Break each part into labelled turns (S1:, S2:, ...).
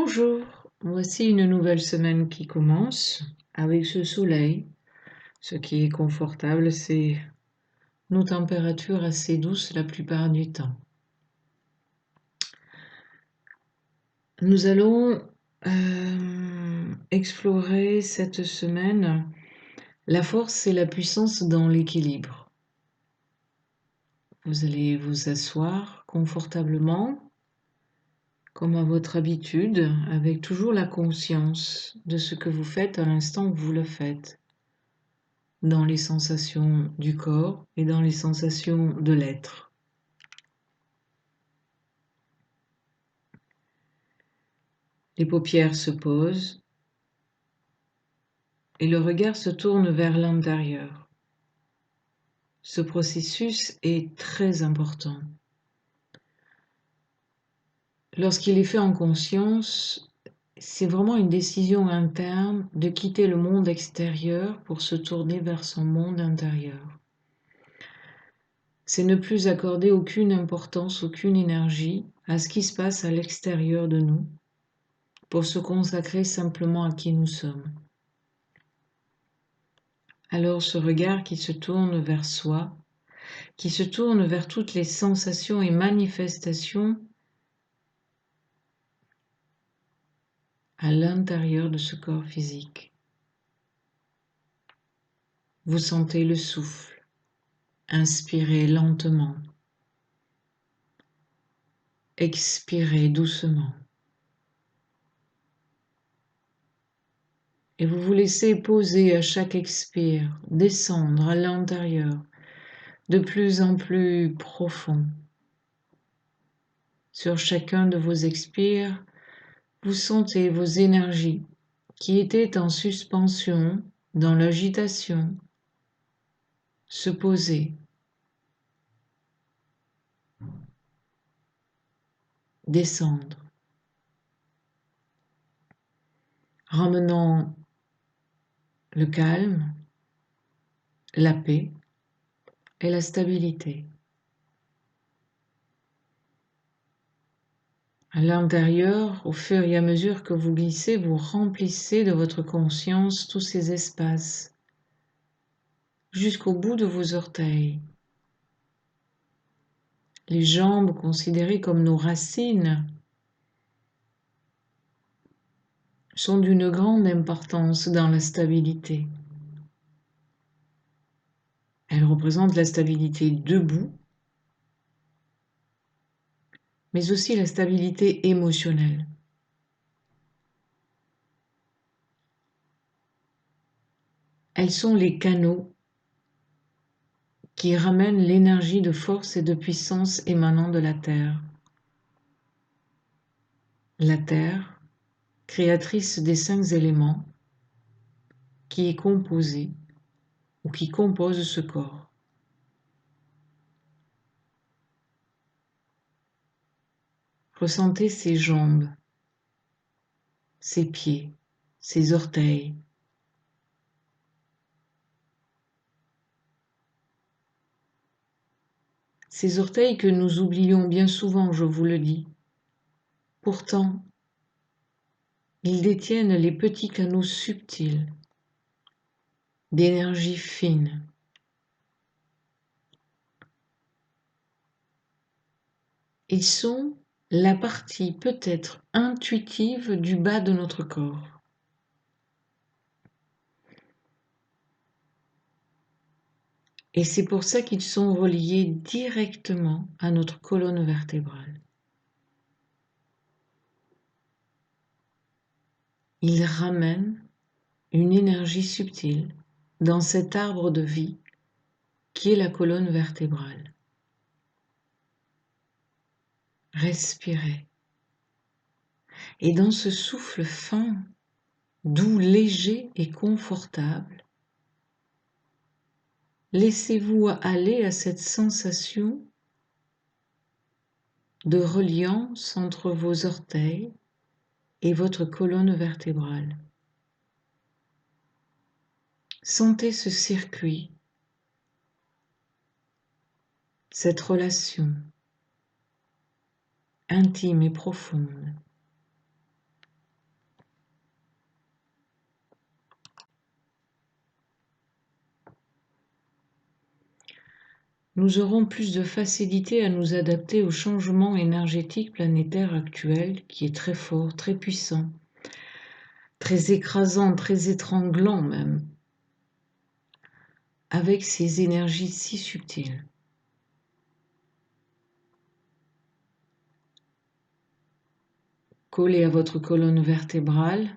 S1: Bonjour, voici une nouvelle semaine qui commence avec ce soleil. Ce qui est confortable, c'est nos températures assez douces la plupart du temps. Nous allons explorer cette semaine la force et la puissance dans l'équilibre. Vous allez vous asseoir confortablement, comme à votre habitude, avec toujours la conscience de ce que vous faites à l'instant où vous le faites, dans les sensations du corps et dans les sensations de l'être. Les paupières se posent et le regard se tourne vers l'intérieur. Ce processus est très important. Lorsqu'il est fait en conscience, c'est vraiment une décision interne de quitter le monde extérieur pour se tourner vers son monde intérieur. C'est ne plus accorder aucune importance, aucune énergie à ce qui se passe à l'extérieur de nous, pour se consacrer simplement à qui nous sommes. Alors ce regard qui se tourne vers soi, qui se tourne vers toutes les sensations et manifestations à l'intérieur de ce corps physique. Vous sentez le souffle, inspirez lentement, expirez doucement. Et vous vous laissez poser à chaque expire, descendre à l'intérieur, de plus en plus profond. Sur chacun de vos expires, vous sentez vos énergies qui étaient en suspension dans l'agitation se poser, descendre, ramenant le calme, la paix et la stabilité. À l'intérieur, au fur et à mesure que vous glissez, vous remplissez de votre conscience tous ces espaces jusqu'au bout de vos orteils. Les jambes considérées comme nos racines sont d'une grande importance dans la stabilité. Elles représentent la stabilité debout, mais aussi la stabilité émotionnelle. Elles sont les canaux qui ramènent l'énergie de force et de puissance émanant de la Terre. La Terre, créatrice des 5 éléments, qui est composée ou qui compose ce corps. Ressentez ses jambes, ses pieds, ses orteils. Ces orteils que nous oublions bien souvent, je vous le dis. Pourtant, ils détiennent les petits canaux subtils d'énergie fine. Ils sont la partie peut-être intuitive du bas de notre corps. Et c'est pour ça qu'ils sont reliés directement à notre colonne vertébrale. Ils ramènent une énergie subtile dans cet arbre de vie qui est la colonne vertébrale. Respirez. Et dans ce souffle fin, doux, léger et confortable, laissez-vous aller à cette sensation de reliance entre vos orteils et votre colonne vertébrale. Sentez ce circuit, cette relation intime et profonde. nous aurons plus de facilité à nous adapter au changement énergétique planétaire actuel qui est très fort, très puissant, très écrasant, très étranglant même, avec ces énergies si subtiles. Collé à votre colonne vertébrale,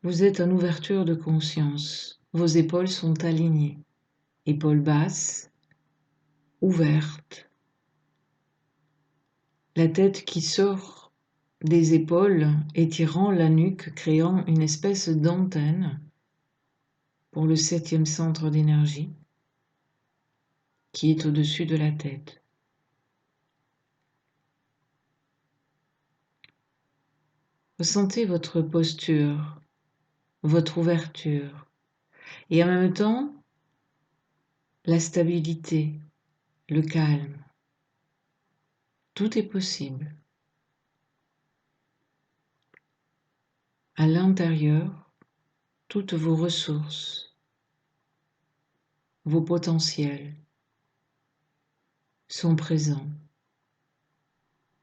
S1: vous êtes en ouverture de conscience. Vos épaules sont alignées, épaules basses, ouvertes. La tête qui sort des épaules, étirant la nuque, créant une espèce d'antenne pour le 7e centre d'énergie qui est au-dessus de la tête. Ressentez votre posture, votre ouverture et en même temps la stabilité, le calme. Tout est possible. À l'intérieur, toutes vos ressources, vos potentiels sont présents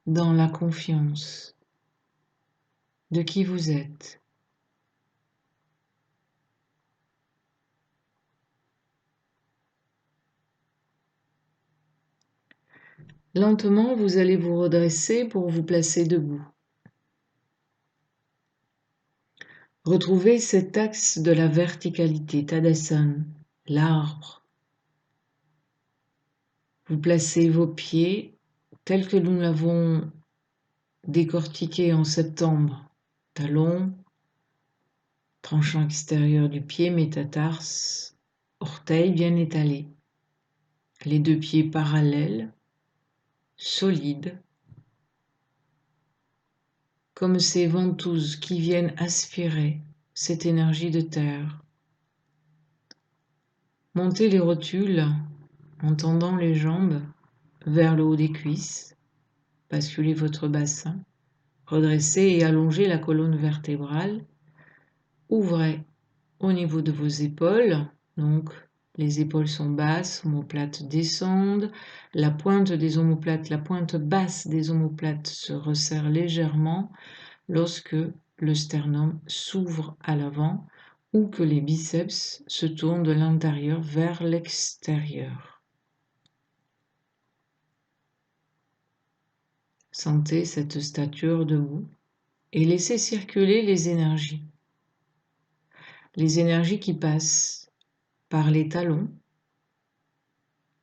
S1: dans la confiance de qui vous êtes. Lentement, vous allez vous redresser pour vous placer debout. Retrouvez cet axe de la verticalité, Tadasana, l'arbre. Vous placez vos pieds tels que nous l'avons décortiqué en septembre. Talons, tranchant extérieur du pied, métatarse, orteils bien étalés. Les deux pieds parallèles, solides, comme ces ventouses qui viennent aspirer cette énergie de terre. Montez les rotules en tendant les jambes vers le haut des cuisses. Basculez votre bassin. Redressez et allongez la colonne vertébrale. Ouvrez au niveau de vos épaules. Donc, les épaules sont basses, omoplates descendent. La pointe basse des omoplates se resserre légèrement lorsque le sternum s'ouvre à l'avant ou que les biceps se tournent de l'intérieur vers l'extérieur. Sentez cette stature debout et laissez circuler les énergies. Les énergies qui passent par les talons,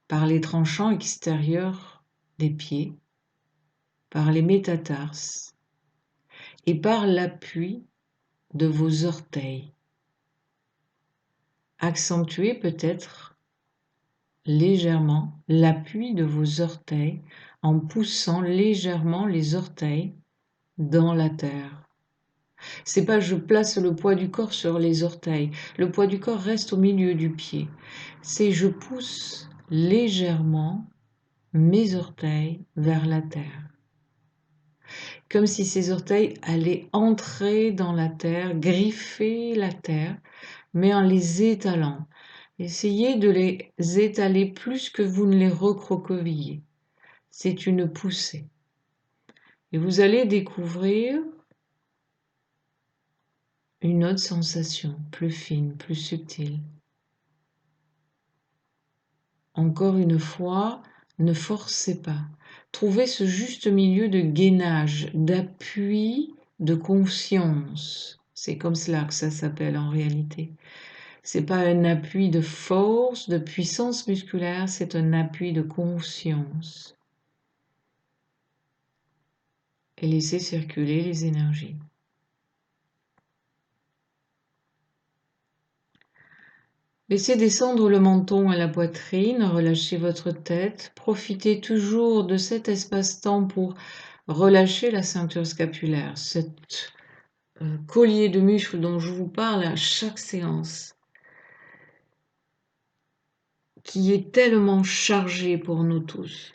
S1: par les tranchants extérieurs des pieds, par les métatarses et par l'appui de vos orteils. Accentuez peut-être légèrement l'appui de vos orteils en poussant légèrement les orteils dans la terre. C'est pas je place le poids du corps sur les orteils, le poids du corps reste au milieu du pied. C'est je pousse légèrement mes orteils vers la terre. Comme si ces orteils allaient entrer dans la terre, griffer la terre, mais en les étalant. Essayez de les étaler plus que vous ne les recroquevillez. C'est une poussée. Et vous allez découvrir une autre sensation, plus fine, plus subtile. Encore une fois, ne forcez pas. Trouvez ce juste milieu de gainage, d'appui, de conscience. C'est comme cela que ça s'appelle en réalité. C'est pas un appui de force, de puissance musculaire, c'est un appui de conscience. Et laissez circuler les énergies. Laissez descendre le menton à la poitrine, relâchez votre tête. Profitez toujours de cet espace-temps pour relâcher la ceinture scapulaire, cet collier de muscles dont je vous parle à chaque séance, qui est tellement chargé pour nous tous,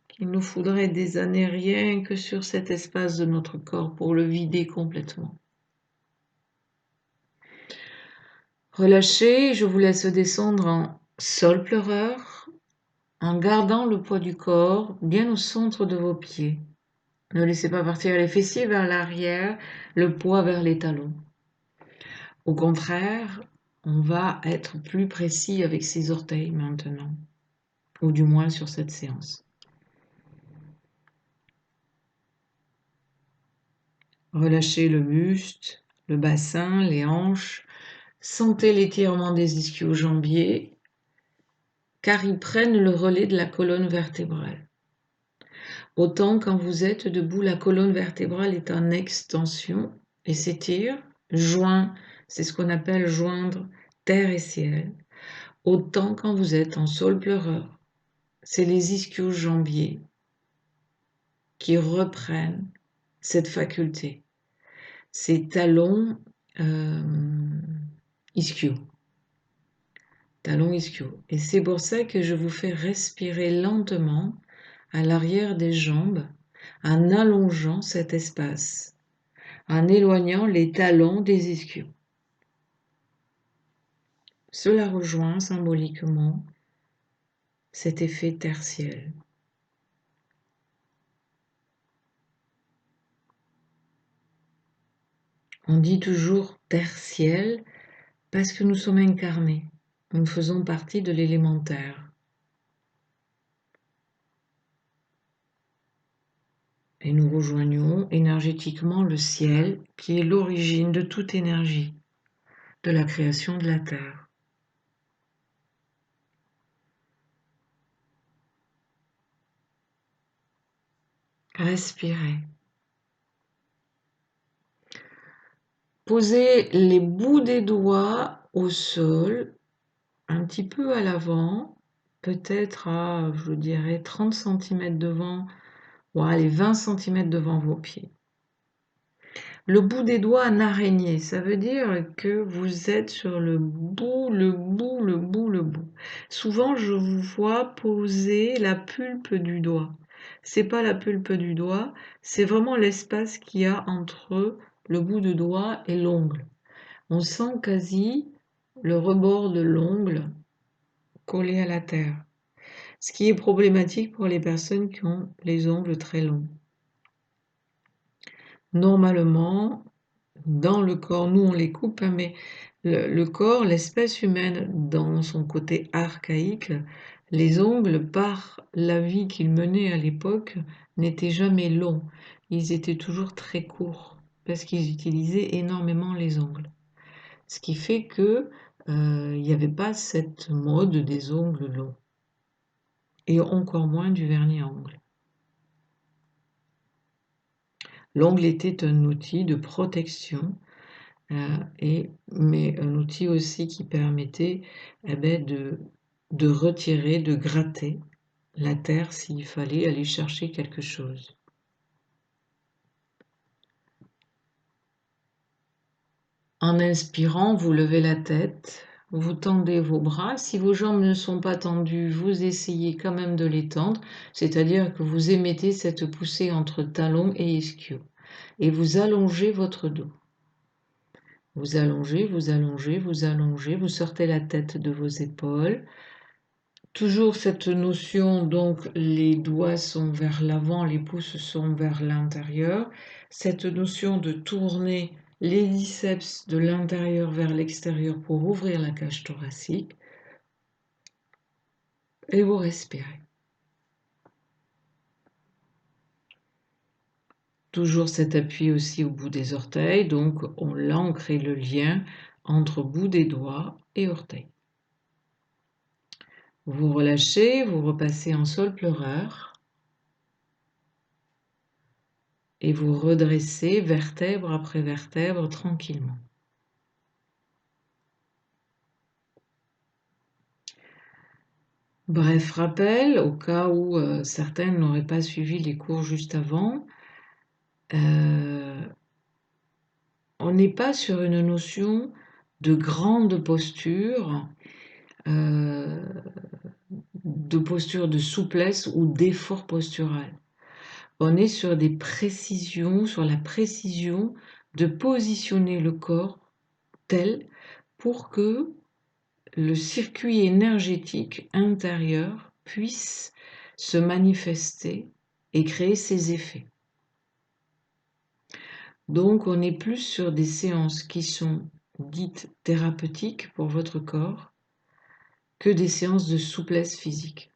S1: qu'il nous faudrait des années rien que sur cet espace de notre corps pour le vider complètement. Relâchez, je vous laisse descendre en sol pleureur, en gardant le poids du corps bien au centre de vos pieds. Ne laissez pas partir les fessiers vers l'arrière, le poids vers les talons. Au contraire, on va être plus précis avec ses orteils maintenant, ou du moins sur cette séance. Relâchez le buste, le bassin, les hanches. Sentez l'étirement des ischio-jambiers, car ils prennent le relais de la colonne vertébrale. Autant quand vous êtes debout, la colonne vertébrale est en extension et s'étire. Joint, c'est ce qu'on appelle joindre terre et ciel. Autant quand vous êtes en sol pleureur, c'est les ischio-jambiers qui reprennent cette faculté. Ces talons ischio. Talons ischio. Et c'est pour ça que je vous fais respirer lentement à l'arrière des jambes en allongeant cet espace, en éloignant les talons des ischios. Cela rejoint symboliquement cet effet tertiel. On dit toujours tertiel parce que nous sommes incarnés. Nous faisons partie de l'élémentaire. Et nous rejoignons énergétiquement le ciel qui est l'origine de toute énergie, de la création de la Terre. Respirez. Posez les bouts des doigts au sol, un petit peu à l'avant, peut-être à, je dirais, 30 cm devant, ou allez, 20 cm devant vos pieds. Le bout des doigts en araignée, ça veut dire que vous êtes sur le bout, le bout, le bout, le bout. Souvent, je vous vois poser la pulpe du doigt. C'est pas la pulpe du doigt, c'est vraiment l'espace qu'il y a entre le bout de doigt et l'ongle. On sent quasi le rebord de l'ongle collé à la terre. Ce qui est problématique pour les personnes qui ont les ongles très longs. Normalement, dans le corps, nous on les coupe, hein, mais le corps, l'espèce humaine, dans son côté archaïque, les ongles, par la vie qu'ils menaient à l'époque, n'étaient jamais longs. Ils étaient toujours très courts, parce qu'ils utilisaient énormément les ongles. Ce qui fait que il n'y avait pas cette mode des ongles longs. Et encore moins du vernis à ongles. L'ongle était un outil de protection, mais un outil aussi qui permettait de retirer, de gratter la terre s'il fallait aller chercher quelque chose. En inspirant, vous levez la tête, vous tendez vos bras. Si vos jambes ne sont pas tendues, vous essayez quand même de les tendre, c'est-à-dire que vous émettez cette poussée entre talons et ischio. Et vous allongez votre dos. Vous allongez, vous allongez, vous allongez, vous sortez la tête de vos épaules. Toujours cette notion, donc les doigts sont vers l'avant, les pouces sont vers l'intérieur. Cette notion de tourner les biceps de l'intérieur vers l'extérieur pour ouvrir la cage thoracique. Et vous respirez. Toujours cet appui aussi au bout des orteils, donc on l'ancre et le lien entre bout des doigts et orteils. Vous relâchez, vous repassez en sol pleureur et vous redressez vertèbre après vertèbre tranquillement. Bref rappel, au cas où certains n'auraient pas suivi les cours juste avant, on n'est pas sur une notion de grande posture, de posture de souplesse ou d'effort postural. On est sur des précisions, sur la précision de positionner le corps tel pour que le circuit énergétique intérieur puisse se manifester et créer ses effets. Donc on est plus sur des séances qui sont dites thérapeutiques pour votre corps que des séances de souplesse physique.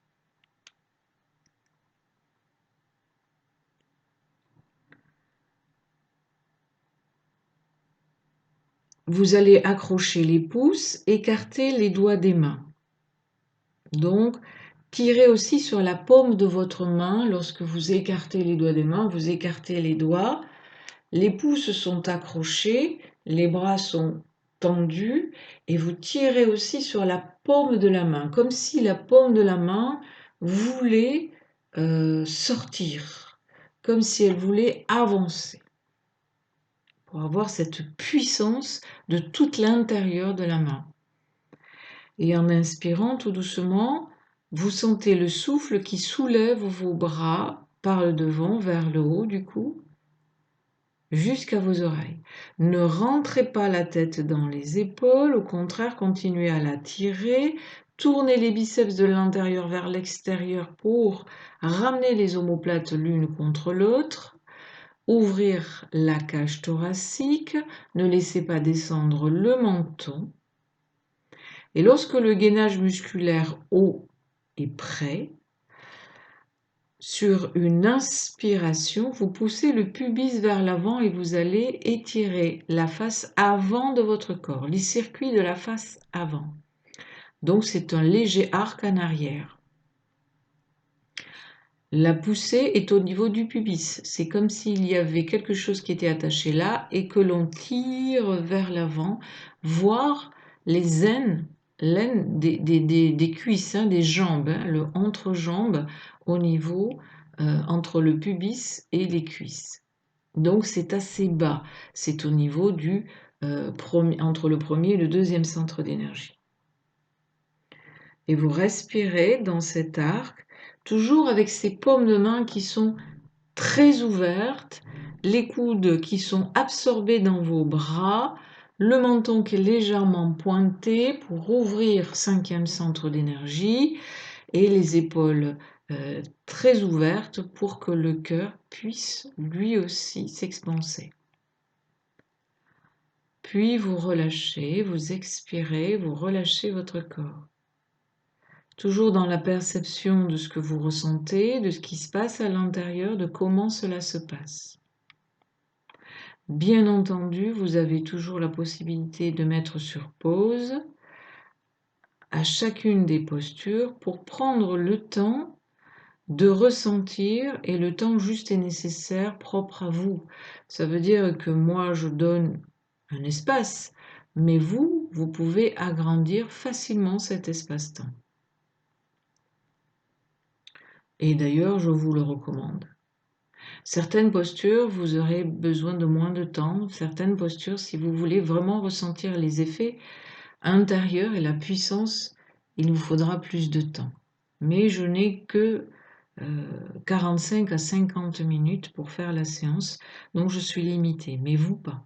S1: Vous allez accrocher les pouces, écarter les doigts des mains. Donc, tirez aussi sur la paume de votre main lorsque vous écartez les doigts des mains, vous écartez les doigts. Les pouces sont accrochés, les bras sont tendus et vous tirez aussi sur la paume de la main, comme si la paume de la main voulait sortir, comme si elle voulait avancer, pour avoir cette puissance de tout l'intérieur de la main. Et en inspirant tout doucement, vous sentez le souffle qui soulève vos bras par le devant vers le haut du cou, jusqu'à vos oreilles. Ne rentrez pas la tête dans les épaules, au contraire, continuez à la tirer. Tournez les biceps de l'intérieur vers l'extérieur pour ramener les omoplates l'une contre l'autre. Ouvrir la cage thoracique, ne laissez pas descendre le menton. Et lorsque le gainage musculaire haut est prêt, sur une inspiration, vous poussez le pubis vers l'avant et vous allez étirer la face avant de votre corps, les circuits de la face avant. Donc c'est un léger arc en arrière. La poussée est au niveau du pubis. C'est comme s'il y avait quelque chose qui était attaché là et que l'on tire vers l'avant, voire les aines des cuisses, des jambes, le entrejambe au niveau entre le pubis et les cuisses. Donc c'est assez bas, c'est au niveau du entre le premier et le deuxième centre d'énergie. Et vous respirez dans cet arc, toujours avec ces paumes de main qui sont très ouvertes, les coudes qui sont absorbés dans vos bras, le menton qui est légèrement pointé pour ouvrir cinquième centre d'énergie et les épaules très ouvertes pour que le cœur puisse lui aussi s'expanser. Puis vous relâchez, vous expirez, vous relâchez votre corps. Toujours dans la perception de ce que vous ressentez, de ce qui se passe à l'intérieur, de comment cela se passe. Bien entendu, vous avez toujours la possibilité de mettre sur pause à chacune des postures pour prendre le temps de ressentir et le temps juste et nécessaire propre à vous. Ça veut dire que moi, je donne un espace, mais vous pouvez agrandir facilement cet espace-temps. Et d'ailleurs, je vous le recommande. Certaines postures, vous aurez besoin de moins de temps. Certaines postures, si vous voulez vraiment ressentir les effets intérieurs et la puissance, il vous faudra plus de temps. Mais je n'ai que 45 à 50 minutes pour faire la séance, donc je suis limitée, mais vous pas.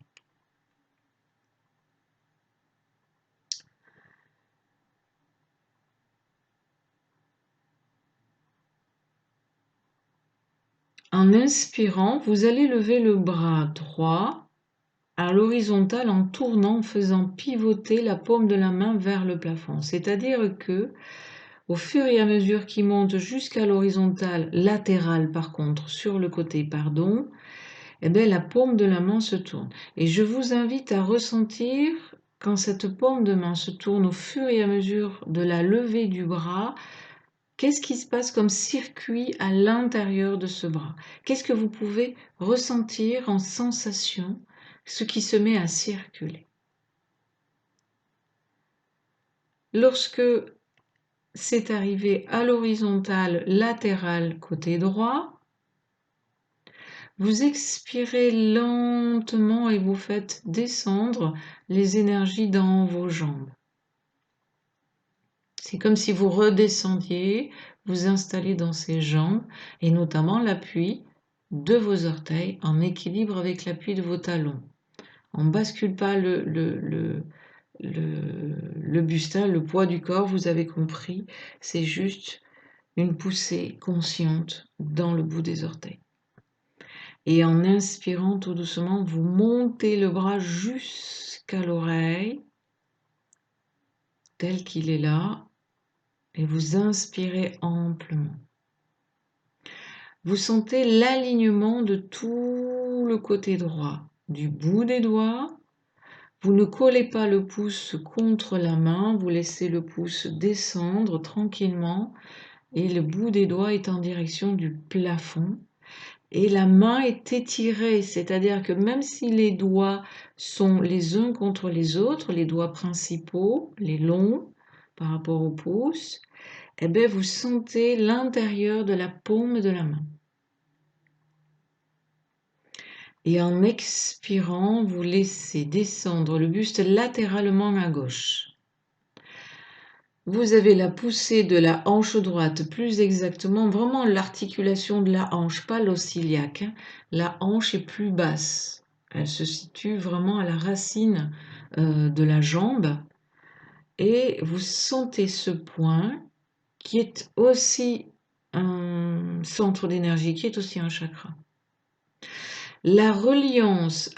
S1: En inspirant, vous allez lever le bras droit à l'horizontale en tournant, en faisant pivoter la paume de la main vers le plafond. C'est-à-dire que, au fur et à mesure qu'il monte jusqu'à l'horizontale latérale, par contre, sur le côté, pardon, eh bien, la paume de la main se tourne. Et je vous invite à ressentir, quand cette paume de main se tourne au fur et à mesure de la levée du bras, qu'est-ce qui se passe comme circuit à l'intérieur de ce bras? Qu'est-ce que vous pouvez ressentir en sensation, ce qui se met à circuler? Lorsque c'est arrivé à l'horizontale latérale côté droit, vous expirez lentement et vous faites descendre les énergies dans vos jambes. C'est comme si vous redescendiez, vous installez dans ces jambes et notamment l'appui de vos orteils en équilibre avec l'appui de vos talons. On ne bascule pas le buste, le poids du corps, vous avez compris, c'est juste une poussée consciente dans le bout des orteils. Et en inspirant tout doucement, vous montez le bras jusqu'à l'oreille, tel qu'il est là, et vous inspirez amplement. Vous sentez l'alignement de tout le côté droit, du bout des doigts. Vous ne collez pas le pouce contre la main, vous laissez le pouce descendre tranquillement et le bout des doigts est en direction du plafond. Et la main est étirée, c'est-à-dire que même si les doigts sont les uns contre les autres, les doigts principaux, les longs par rapport au pouce, eh bien vous sentez l'intérieur de la paume de la main. Et en expirant, vous laissez descendre le buste latéralement à gauche. Vous avez la poussée de la hanche droite, plus exactement vraiment l'articulation de la hanche, pas l'os iliaque. La hanche est plus basse. Elle se situe vraiment à la racine de la jambe. Et vous sentez ce point qui est aussi un centre d'énergie, qui est aussi un chakra. La reliance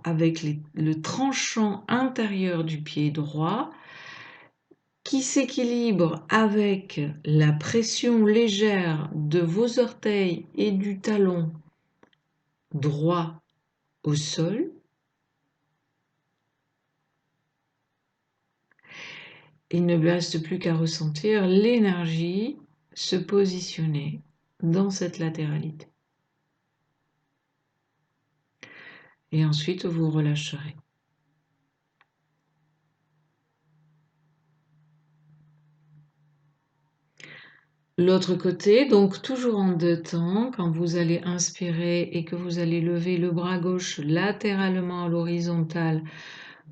S1: avec le tranchant intérieur du pied droit qui s'équilibre avec la pression légère de vos orteils et du talon droit au sol. Il ne reste plus qu'à ressentir l'énergie se positionner dans cette latéralité. Et ensuite, vous relâcherez. L'autre côté, donc toujours en deux temps, quand vous allez inspirer et que vous allez lever le bras gauche latéralement à l'horizontale,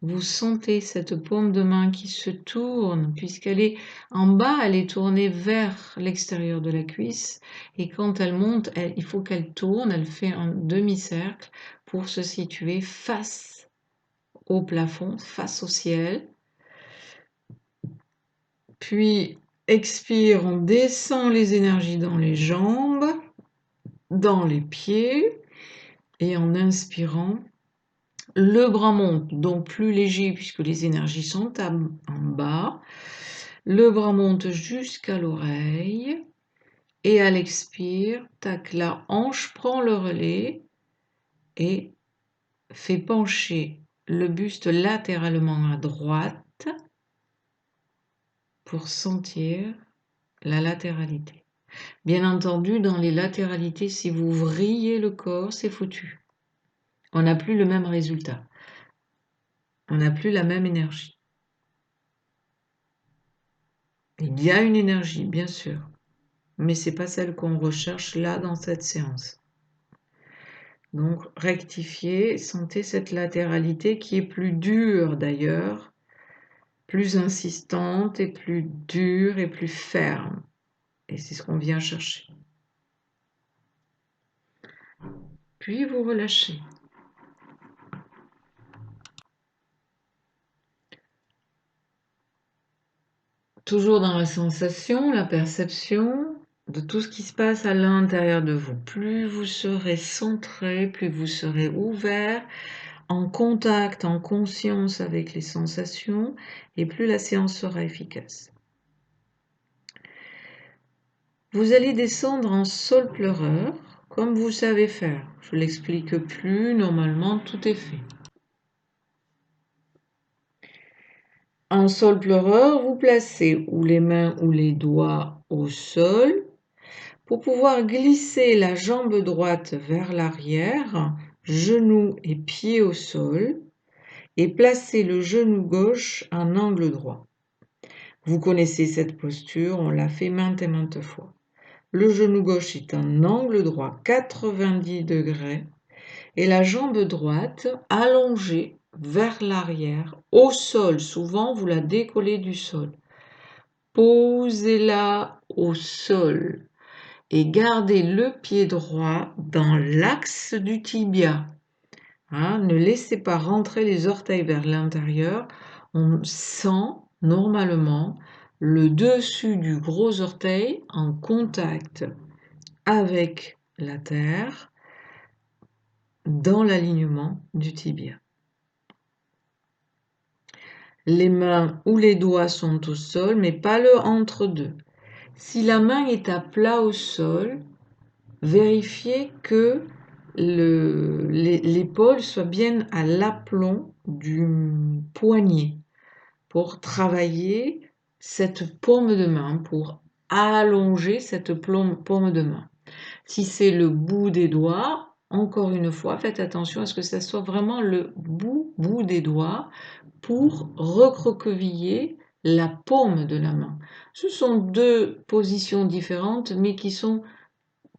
S1: vous sentez cette paume de main qui se tourne, puisqu'elle est en bas, elle est tournée vers l'extérieur de la cuisse, et quand elle monte, il faut qu'elle tourne, elle fait un demi-cercle pour se situer face au plafond, face au ciel. Puis, expire, on descend les énergies dans les jambes, dans les pieds, et en inspirant, le bras monte, donc plus léger puisque les énergies sont en bas. Le bras monte jusqu'à l'oreille. Et à l'expire, tac, la hanche prend le relais et fait pencher le buste latéralement à droite pour sentir la latéralité. Bien entendu, dans les latéralités, si vous vrillez le corps, c'est foutu. On n'a plus le même résultat. On n'a plus la même énergie. Il y a une énergie, bien sûr, mais ce n'est pas celle qu'on recherche là dans cette séance. Donc, rectifiez, sentez cette latéralité qui est plus dure d'ailleurs, plus insistante et plus dure et plus ferme. Et c'est ce qu'on vient chercher. Puis vous relâchez. Toujours dans la sensation, la perception de tout ce qui se passe à l'intérieur de vous. Plus vous serez centré, plus vous serez ouvert, en contact, en conscience avec les sensations, et plus la séance sera efficace. Vous allez descendre en sol pleureur, comme vous savez faire. Je ne l'explique plus, normalement tout est fait. En sol pleureur, vous placez ou les mains ou les doigts au sol pour pouvoir glisser la jambe droite vers l'arrière, genou et pied au sol, et placer le genou gauche en angle droit. Vous connaissez cette posture, on l'a fait maintes et maintes fois. Le genou gauche est en angle droit, 90 degrés, et la jambe droite allongée vers l'arrière, au sol. Souvent, vous la décollez du sol. Posez-la au sol et gardez le pied droit dans l'axe du tibia. Ne laissez pas rentrer les orteils vers l'intérieur. On sent normalement le dessus du gros orteil en contact avec la terre dans l'alignement du tibia. Les mains ou les doigts sont au sol, mais pas le entre-deux. Si la main est à plat au sol, vérifiez que l'épaule soit bien à l'aplomb du poignet pour travailler cette paume de main, pour allonger cette paume de main. Si c'est le bout des doigts, encore une fois, faites attention à ce que ça soit vraiment le bout des doigts pour recroqueviller la paume de la main. Ce sont deux positions différentes, mais qui sont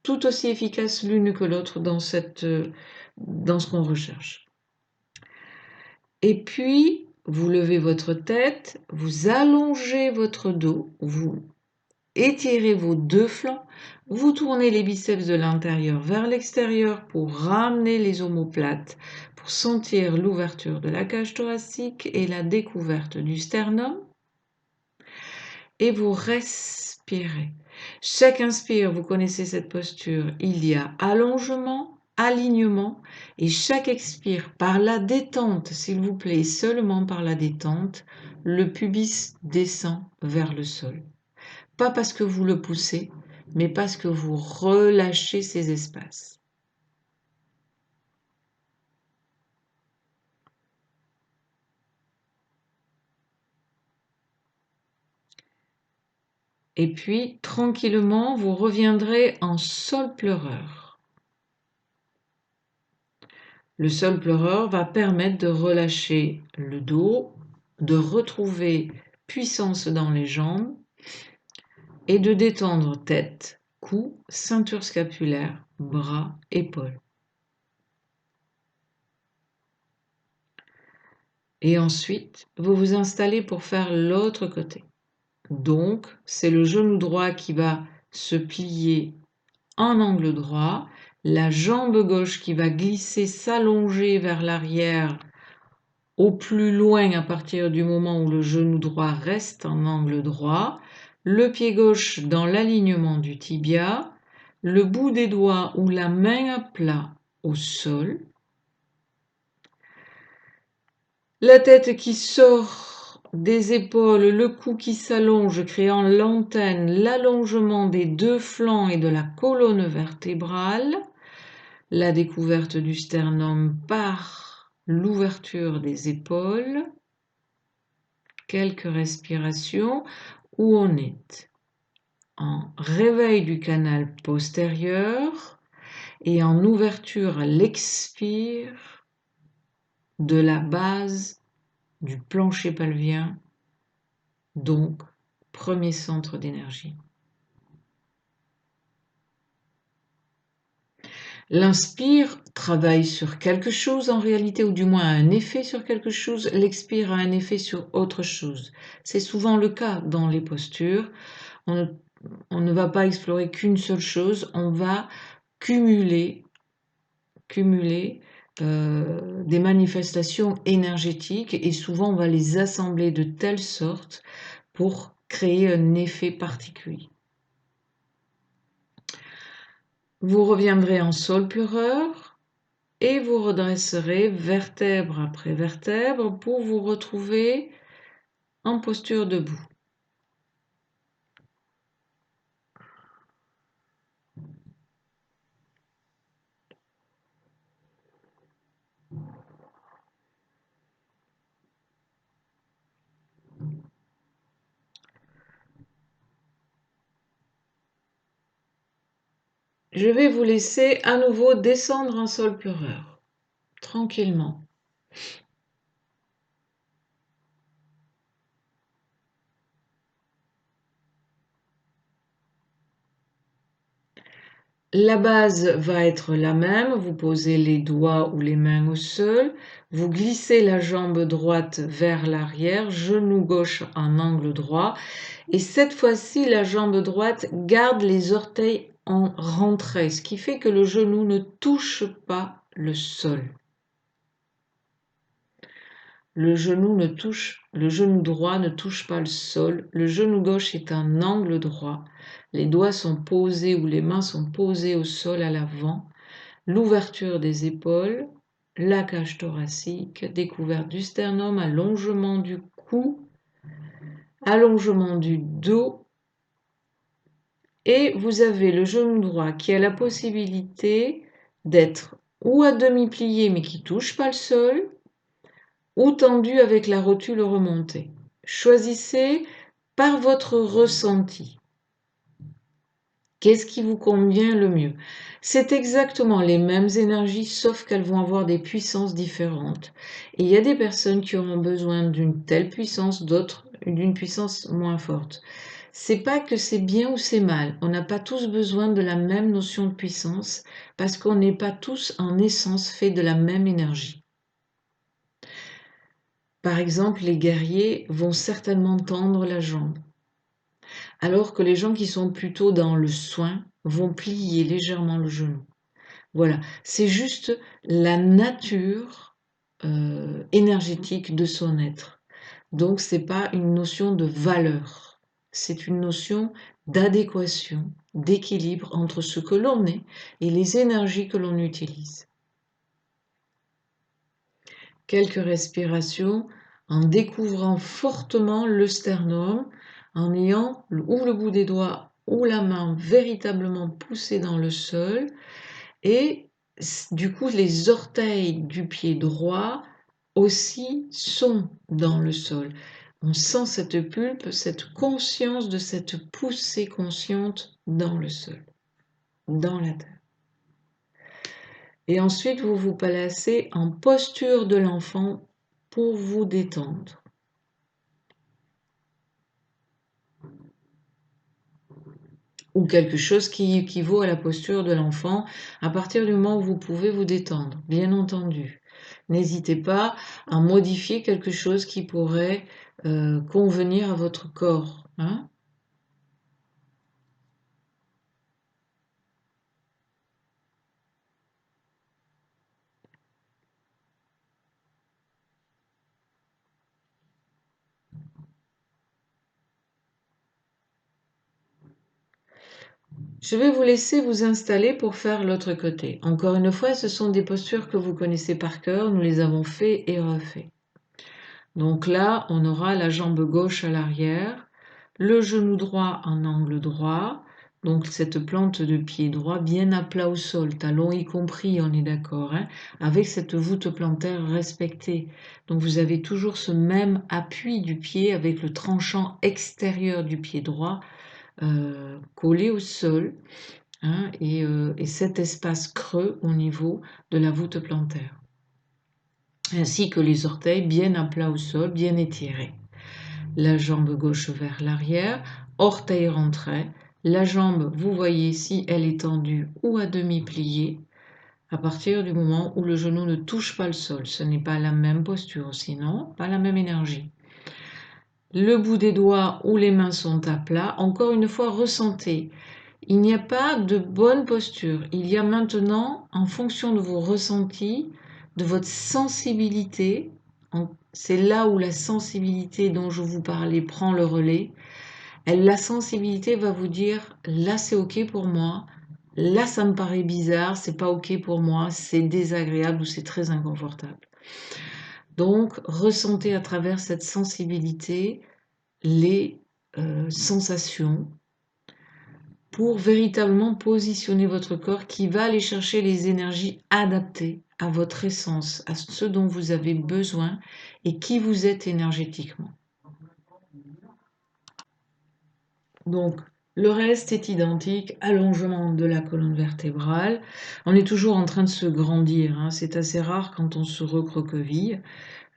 S1: tout aussi efficaces l'une que l'autre dans ce qu'on recherche. Et puis, vous levez votre tête, vous allongez votre dos, vous étirez vos deux flancs, vous tournez les biceps de l'intérieur vers l'extérieur pour ramener les omoplates, pour sentir l'ouverture de la cage thoracique et la découverte du sternum. Et vous respirez. Chaque inspire, vous connaissez cette posture, il y a allongement, alignement, et chaque expire, par la détente, s'il vous plaît, seulement par la détente, le pubis descend vers le sol. Pas parce que vous le poussez, mais parce que vous relâchez ces espaces. Et puis, tranquillement, vous reviendrez en sol pleureur. Le sol pleureur va permettre de relâcher le dos, de retrouver puissance dans les jambes et de détendre tête, cou, ceinture scapulaire, bras, épaules. Et ensuite, vous vous installez pour faire l'autre côté. Donc, c'est le genou droit qui va se plier en angle droit, la jambe gauche qui va glisser, s'allonger vers l'arrière au plus loin à partir du moment où le genou droit reste en angle droit, le pied gauche dans l'alignement du tibia, le bout des doigts ou la main à plat au sol, la tête qui sort des épaules, le cou qui s'allonge, créant l'antenne, l'allongement des deux flancs et de la colonne vertébrale, la découverte du sternum par l'ouverture des épaules, quelques respirations où on est en réveil du canal postérieur et en ouverture à l'expire de la base du plancher pelvien, donc premier centre d'énergie. L'inspire travaille sur quelque chose en réalité, ou du moins a un effet sur quelque chose. L'expire a un effet sur autre chose. C'est souvent le cas dans les postures. On ne va pas explorer qu'une seule chose, on va cumuler des manifestations énergétiques et souvent on va les assembler de telle sorte pour créer un effet particulier. Vous reviendrez en sol pleureur et vous redresserez vertèbre après vertèbre pour vous retrouver en posture debout. Je vais vous laisser à nouveau descendre en sol pleureur, tranquillement. La base va être la même, vous posez les doigts ou les mains au sol, vous glissez la jambe droite vers l'arrière, genou gauche en angle droit, et cette fois-ci la jambe droite garde les orteils en rentrée, ce qui fait que le genou ne touche pas le sol. le genou droit ne touche pas le sol, le genou gauche est un angle droit, les doigts sont posés ou les mains sont posées au sol à l'avant, l'ouverture des épaules, la cage thoracique, découverte du sternum, allongement du cou, allongement du dos, et vous avez le genou droit qui a la possibilité d'être ou à demi plié mais qui ne touche pas le sol, ou tendu avec la rotule remontée. Choisissez par votre ressenti. Qu'est-ce qui vous convient le mieux? C'est exactement les mêmes énergies, sauf qu'elles vont avoir des puissances différentes. Et il y a des personnes qui auront besoin d'une telle puissance, d'autres d'une puissance moins forte. C'est pas que c'est bien ou c'est mal. On n'a pas tous besoin de la même notion de puissance parce qu'on n'est pas tous en essence faits de la même énergie. Par exemple, les guerriers vont certainement tendre la jambe, alors que les gens qui sont plutôt dans le soin vont plier légèrement le genou. Voilà, c'est juste la nature énergétique de son être. Donc, c'est pas une notion de valeur, c'est une notion d'adéquation, d'équilibre entre ce que l'on est et les énergies que l'on utilise. Quelques respirations en découvrant fortement le sternum, en ayant ou le bout des doigts ou la main véritablement poussée dans le sol, et du coup les orteils du pied droit aussi sont dans le sol. On sent cette pulpe, cette conscience de cette poussée consciente dans le sol, dans la terre. Et ensuite, vous vous placez en posture de l'enfant pour vous détendre. Ou quelque chose qui équivaut à la posture de l'enfant à partir du moment où vous pouvez vous détendre, bien entendu. N'hésitez pas à modifier quelque chose qui pourrait convenir à votre corps, hein. Je vais vous laisser vous installer pour faire l'autre côté. Encore une fois, ce sont des postures que vous connaissez par cœur, nous les avons fait et refait. Donc là, on aura la jambe gauche à l'arrière, le genou droit en angle droit, donc cette plante de pied droit bien à plat au sol, talon y compris, on est d'accord, hein, avec cette voûte plantaire respectée. Donc vous avez toujours ce même appui du pied avec le tranchant extérieur du pied droit collé au sol, hein, et cet espace creux au niveau de la voûte plantaire, ainsi que les orteils bien à plat au sol, bien étirés. La jambe gauche vers l'arrière, orteil rentré, la jambe, vous voyez si elle est tendue ou à demi pliée, à partir du moment où le genou ne touche pas le sol. Ce n'est pas la même posture, sinon pas la même énergie. Le bout des doigts ou les mains sont à plat. Encore une fois, ressentez. Il n'y a pas de bonne posture. Il y a maintenant, en fonction de vos ressentis, de votre sensibilité, c'est là où la sensibilité dont je vous parlais prend le relais. La sensibilité va vous dire, là c'est ok pour moi, là ça me paraît bizarre, c'est pas ok pour moi, c'est désagréable ou c'est très inconfortable. Donc ressentez à travers cette sensibilité les sensations pour véritablement positionner votre corps qui va aller chercher les énergies adaptées à votre essence, à ce dont vous avez besoin et qui vous êtes énergétiquement. Donc, le reste est identique, allongement de la colonne vertébrale. On est toujours en train de se grandir, hein. C'est assez rare quand on se recroqueville,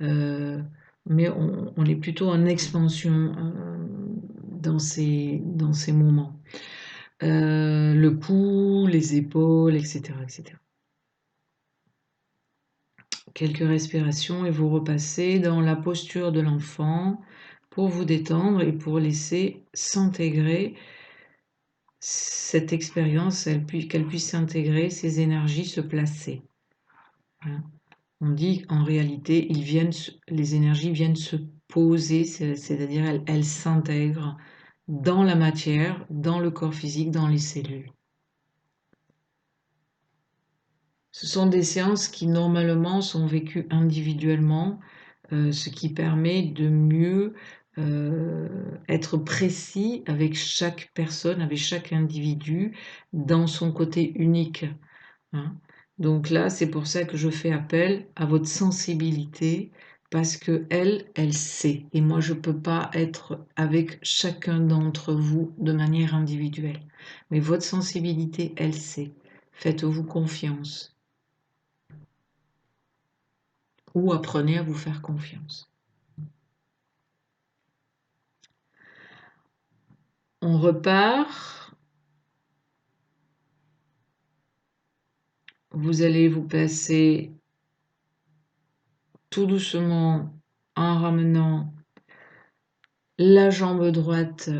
S1: mais on est plutôt en expansion dans ces moments. Le cou, les épaules, etc., etc. Quelques respirations et vous repassez dans la posture de l'enfant pour vous détendre et pour laisser s'intégrer cette expérience, qu'elle puisse s'intégrer, ces énergies se placer. On dit qu'en réalité, les énergies viennent se poser, c'est-à-dire elles s'intègrent dans la matière, dans le corps physique, dans les cellules. Ce sont des séances qui normalement sont vécues individuellement, ce qui permet de mieux être précis avec chaque personne, avec chaque individu, dans son côté unique, hein. Donc là, c'est pour ça que je fais appel à votre sensibilité, parce que elle sait. Et moi, je ne peux pas être avec chacun d'entre vous de manière individuelle. Mais votre sensibilité, elle sait. Faites-vous confiance. Ou apprenez à vous faire confiance. On repart. Vous allez vous placer tout doucement en ramenant la jambe droite,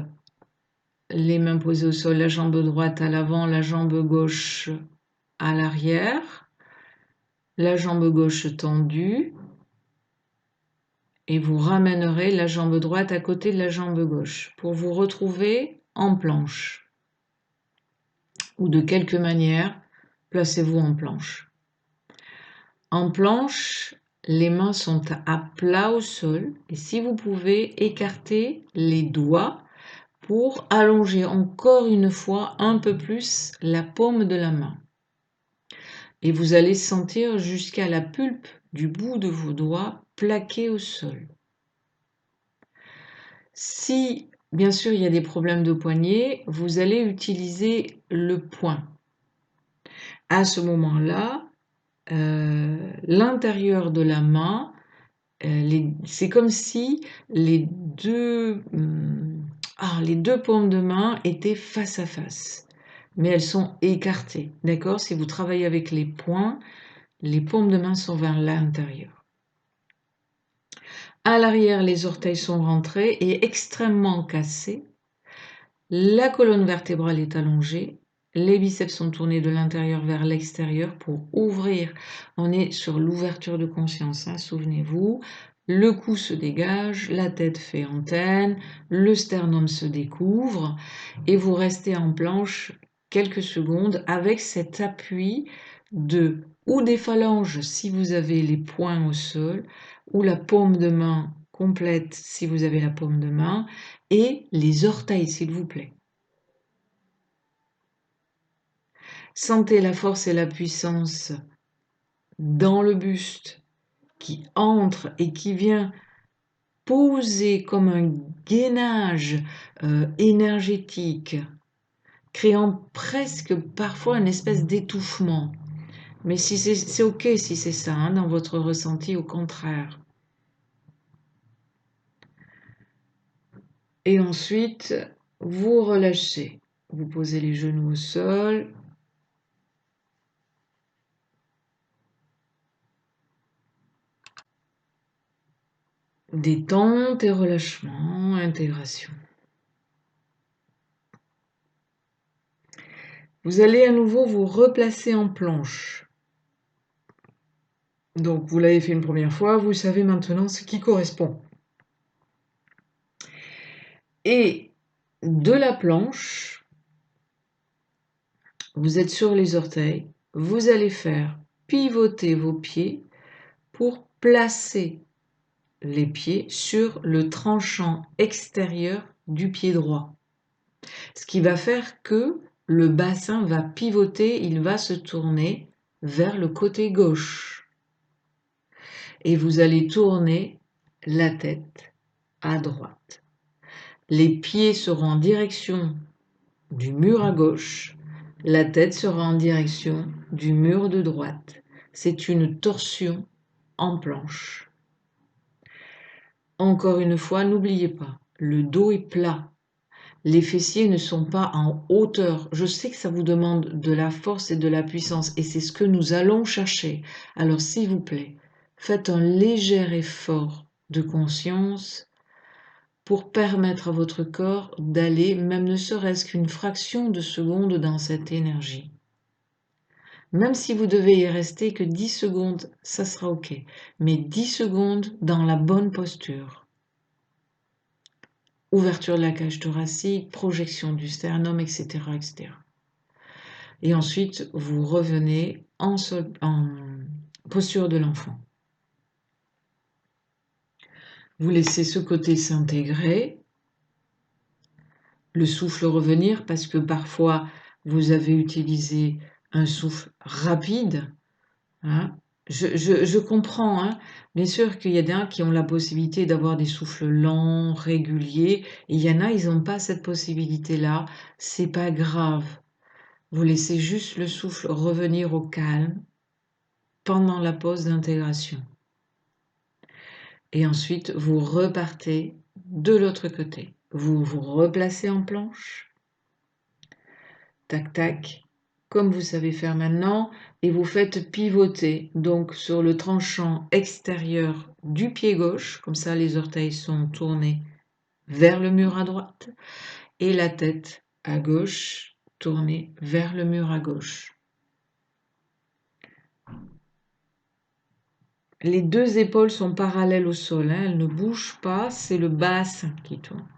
S1: les mains posées au sol, la jambe droite à l'avant, la jambe gauche à l'arrière, la jambe gauche tendue, et vous ramènerez la jambe droite à côté de la jambe gauche pour vous retrouver en planche. Ou de quelque manière, placez-vous en planche. En planche, les mains sont à plat au sol et si vous pouvez, écarter les doigts pour allonger encore une fois un peu plus la paume de la main. Et vous allez sentir jusqu'à la pulpe du bout de vos doigts plaqués au sol. Si, bien sûr, il y a des problèmes de poignet, vous allez utiliser le poing. À ce moment-là, l'intérieur de la main, c'est comme si les deux paumes de main étaient face à face, mais elles sont écartées, d'accord? Si vous travaillez avec les poings, les paumes de main sont vers l'intérieur. À l'arrière, les orteils sont rentrés et extrêmement cassés. La colonne vertébrale est allongée. Les biceps sont tournés de l'intérieur vers l'extérieur pour ouvrir. On est sur l'ouverture de conscience, hein, souvenez-vous. Le cou se dégage, la tête fait antenne, le sternum se découvre et vous restez en planche quelques secondes avec cet appui ou des phalanges si vous avez les poings au sol, ou la paume de main complète si vous avez la paume de main, et les orteils s'il vous plaît. Sentez la force et la puissance dans le buste qui entre et qui vient poser comme un gainage énergétique, créant presque parfois une espèce d'étouffement. Mais si c'est ok si c'est ça, hein, dans votre ressenti, au contraire. Et ensuite, vous relâchez. Vous posez les genoux au sol. Détente et relâchement, intégration. Vous allez à nouveau vous replacer en planche. Donc vous l'avez fait une première fois, vous savez maintenant ce qui correspond. Et de la planche, vous êtes sur les orteils, vous allez faire pivoter vos pieds pour placer les pieds sur le tranchant extérieur du pied droit. Ce qui va faire que le bassin va pivoter, il va se tourner vers le côté gauche. Et vous allez tourner la tête à droite. Les pieds seront en direction du mur à gauche, la tête sera en direction du mur de droite. C'est une torsion en planche. Encore une fois, n'oubliez pas, le dos est plat. Les fessiers ne sont pas en hauteur. Je sais que ça vous demande de la force et de la puissance et c'est ce que nous allons chercher. Alors s'il vous plaît, faites un léger effort de conscience pour permettre à votre corps d'aller, même ne serait-ce qu'une fraction de seconde dans cette énergie. Même si vous devez y rester que 10 secondes, ça sera OK. Mais 10 secondes dans la bonne posture. Ouverture de la cage thoracique, projection du sternum, etc., etc. Et ensuite, vous revenez en posture de l'enfant. Vous laissez ce côté s'intégrer, le souffle revenir, parce que parfois, vous avez utilisé un souffle rapide. Hein. Je comprends, hein. Bien sûr qu'il y en a qui ont la possibilité d'avoir des souffles lents, réguliers, et il y en a, ils n'ont pas cette possibilité-là. C'est pas grave. Vous laissez juste le souffle revenir au calme pendant la pause d'intégration. Et ensuite, vous repartez de l'autre côté. Vous vous replacez en planche. Tac, tac. Comme vous savez faire maintenant, et vous faites pivoter donc sur le tranchant extérieur du pied gauche, comme ça les orteils sont tournés vers le mur à droite, et la tête à gauche tournée vers le mur à gauche. Les deux épaules sont parallèles au sol, hein, elles ne bougent pas, c'est le bassin qui tourne.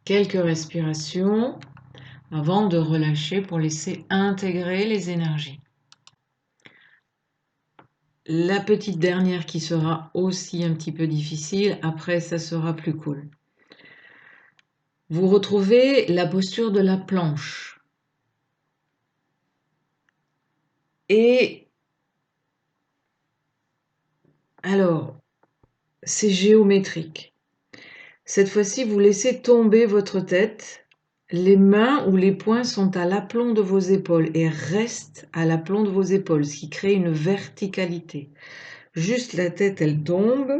S1: Quelques respirations avant de relâcher pour laisser intégrer les énergies. La petite dernière qui sera aussi un petit peu difficile, après ça sera plus cool. Vous retrouvez la posture de la planche. Et alors, c'est géométrique. Cette fois-ci, vous laissez tomber votre tête. Les mains ou les poings sont à l'aplomb de vos épaules et restent à l'aplomb de vos épaules, ce qui crée une verticalité. Juste la tête, elle tombe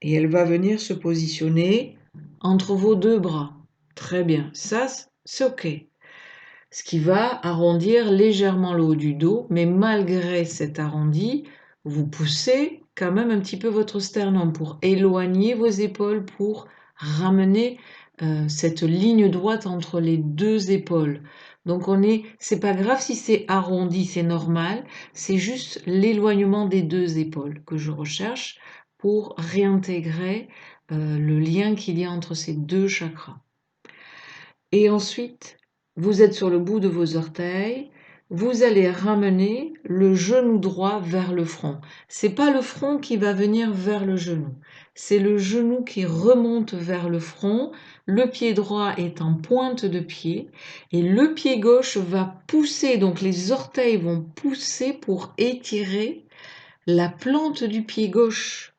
S1: et elle va venir se positionner entre vos deux bras. Très bien, ça c'est OK. Ce qui va arrondir légèrement le haut du dos, mais malgré cet arrondi, vous poussez quand même un petit peu votre sternum pour éloigner vos épaules, pour ramener cette ligne droite entre les deux épaules. Donc c'est pas grave si c'est arrondi, c'est normal, c'est juste l'éloignement des deux épaules que je recherche pour réintégrer le lien qu'il y a entre ces deux chakras. Et ensuite, vous êtes sur le bout de vos orteils, vous allez ramener le genou droit vers le front. C'est pas le front qui va venir vers le genou, c'est le genou qui remonte vers le front. Le pied droit est en pointe de pied et le pied gauche va pousser, donc les orteils vont pousser pour étirer la plante du pied gauche.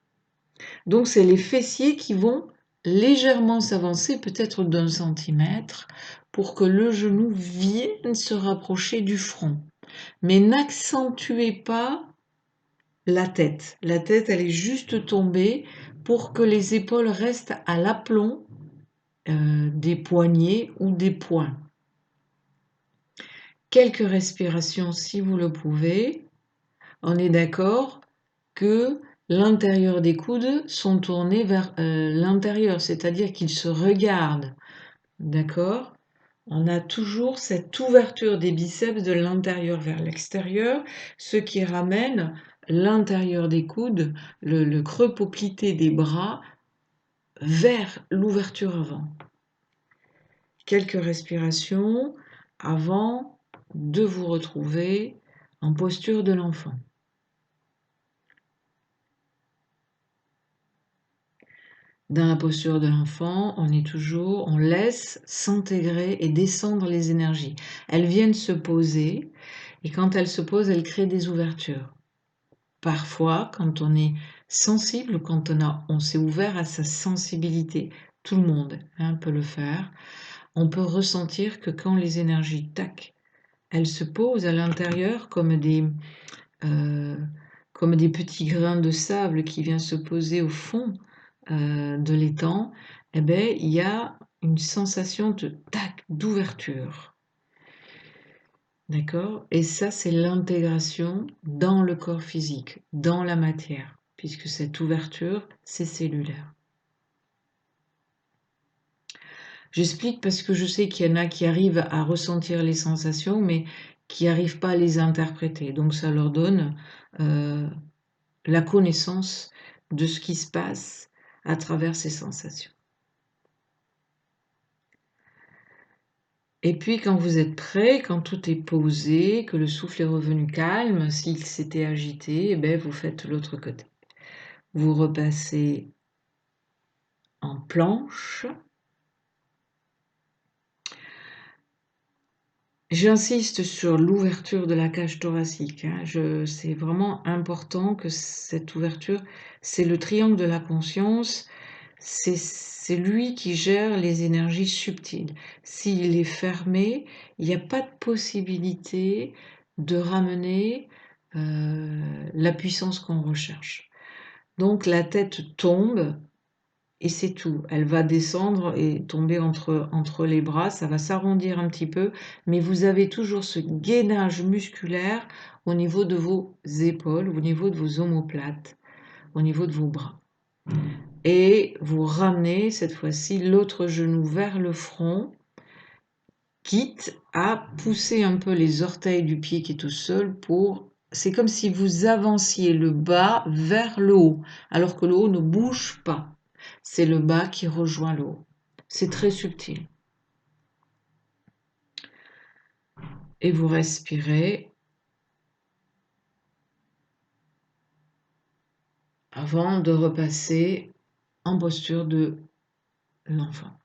S1: Donc c'est les fessiers qui vont légèrement s'avancer, peut-être d'1 centimètre, pour que le genou vienne se rapprocher du front. Mais n'accentuez pas la tête. La tête, elle est juste tombée pour que les épaules restent à l'aplomb des poignets ou des poings. Quelques respirations si vous le pouvez. On est d'accord que l'intérieur des coudes sont tournés vers l'intérieur, c'est-à-dire qu'ils se regardent. D'accord? On a toujours cette ouverture des biceps de l'intérieur vers l'extérieur, ce qui ramène l'intérieur des coudes, le creux poplité des bras, vers l'ouverture avant. Quelques respirations avant de vous retrouver en posture de l'enfant. Dans la posture de l'enfant, on laisse s'intégrer et descendre les énergies. Elles viennent se poser et quand elles se posent, elles créent des ouvertures. Parfois, quand on est sensible, quand on s'est ouvert à sa sensibilité, tout le monde peut le faire, on peut ressentir que quand les énergies, tac, elles se posent à l'intérieur comme des petits grains de sable qui viennent se poser au fond de l'étang, eh ben, il y a une sensation de tac, d'ouverture. D'accord? Et ça, c'est l'intégration dans le corps physique, dans la matière, puisque cette ouverture, c'est cellulaire. J'explique parce que je sais qu'il y en a qui arrivent à ressentir les sensations, mais qui n'arrivent pas à les interpréter. Donc ça leur donne la connaissance de ce qui se passe à travers ces sensations. Et puis quand vous êtes prêt, quand tout est posé, que le souffle est revenu calme, s'il s'était agité, eh bien, vous faites l'autre côté. Vous repassez en planche. J'insiste sur l'ouverture de la cage thoracique, hein. C'est vraiment important que cette ouverture, c'est le triangle de la conscience, c'est lui qui gère les énergies subtiles. S'il est fermé, il n'y a pas de possibilité de ramener la puissance qu'on recherche. Donc la tête tombe et c'est tout. Elle va descendre et tomber entre les bras, ça va s'arrondir un petit peu, mais vous avez toujours ce gainage musculaire au niveau de vos épaules, au niveau de vos omoplates, au niveau de vos bras. Et vous ramenez cette fois-ci l'autre genou vers le front, quitte à pousser un peu les orteils du pied qui est tout seul pour... C'est comme si vous avanciez le bas vers le haut, alors que le haut ne bouge pas. C'est le bas qui rejoint le haut. C'est très subtil. Et vous respirez avant de repasser en posture de l'enfant.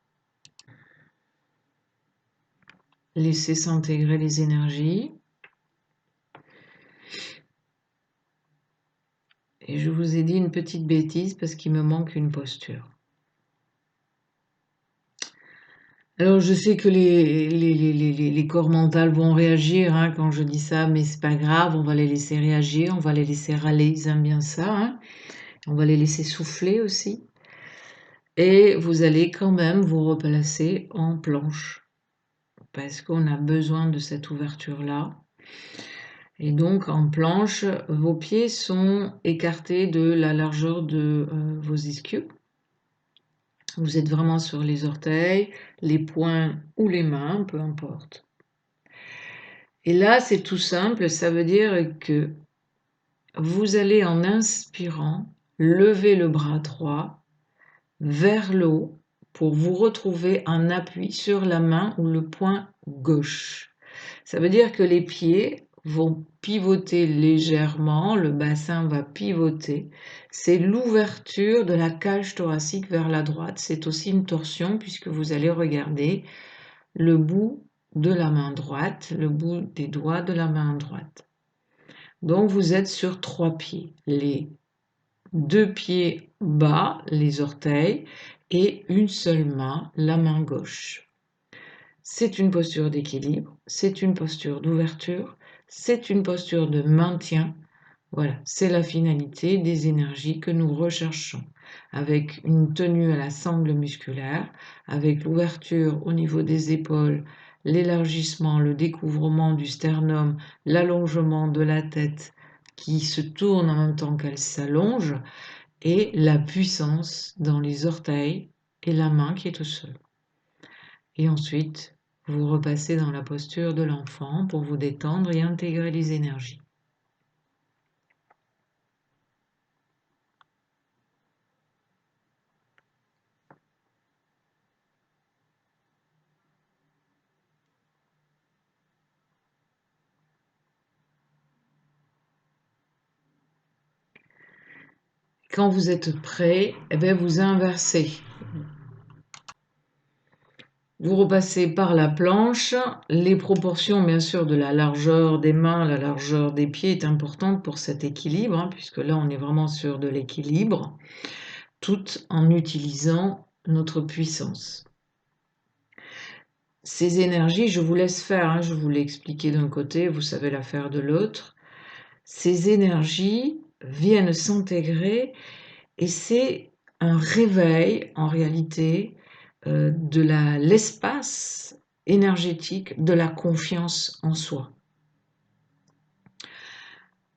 S1: Laissez s'intégrer les énergies. Et je vous ai dit une petite bêtise parce qu'il me manque une posture. Alors je sais que les corps mentaux vont réagir hein, quand je dis ça, mais c'est pas grave, on va les laisser réagir, on va les laisser râler, ils aiment bien ça, hein. On va les laisser souffler aussi. Et vous allez quand même vous replacer en planche parce qu'on a besoin de cette ouverture-là. Et donc en planche, vos pieds sont écartés de la largeur de vos ischios. Vous êtes vraiment sur les orteils, les poings ou les mains, peu importe. Et là, c'est tout simple, ça veut dire que vous allez en inspirant lever le bras droit vers le haut pour vous retrouver en appui sur la main ou le poing gauche. Ça veut dire que les pieds vont pivoter légèrement, le bassin va pivoter. C'est l'ouverture de la cage thoracique vers la droite. C'est aussi une torsion puisque vous allez regarder le bout de la main droite, le bout des doigts de la main droite. Donc vous êtes sur 3 pieds, les 2 pieds bas, les orteils, et une seule main, la main gauche. C'est une posture d'équilibre, c'est une posture d'ouverture, c'est une posture de maintien. Voilà, c'est la finalité des énergies que nous recherchons, avec une tenue à la sangle musculaire, avec l'ouverture au niveau des épaules, l'élargissement, le découvrement du sternum, l'allongement de la tête qui se tourne en même temps qu'elle s'allonge, et la puissance dans les orteils et la main qui est au sol. Et ensuite, vous repassez dans la posture de l'enfant pour vous détendre et intégrer les énergies. Quand vous êtes prêt, eh bien vous inversez. Vous repassez par la planche. Les proportions, bien sûr, de la largeur des mains, la largeur des pieds est importante pour cet équilibre, hein, puisque là, on est vraiment sur de l'équilibre, tout en utilisant notre puissance. Ces énergies, je vous laisse faire, hein, je vous l'ai expliqué d'un côté, vous savez la faire de l'autre. Ces énergies viennent s'intégrer et c'est un réveil, en réalité, de l'espace énergétique de la confiance en soi.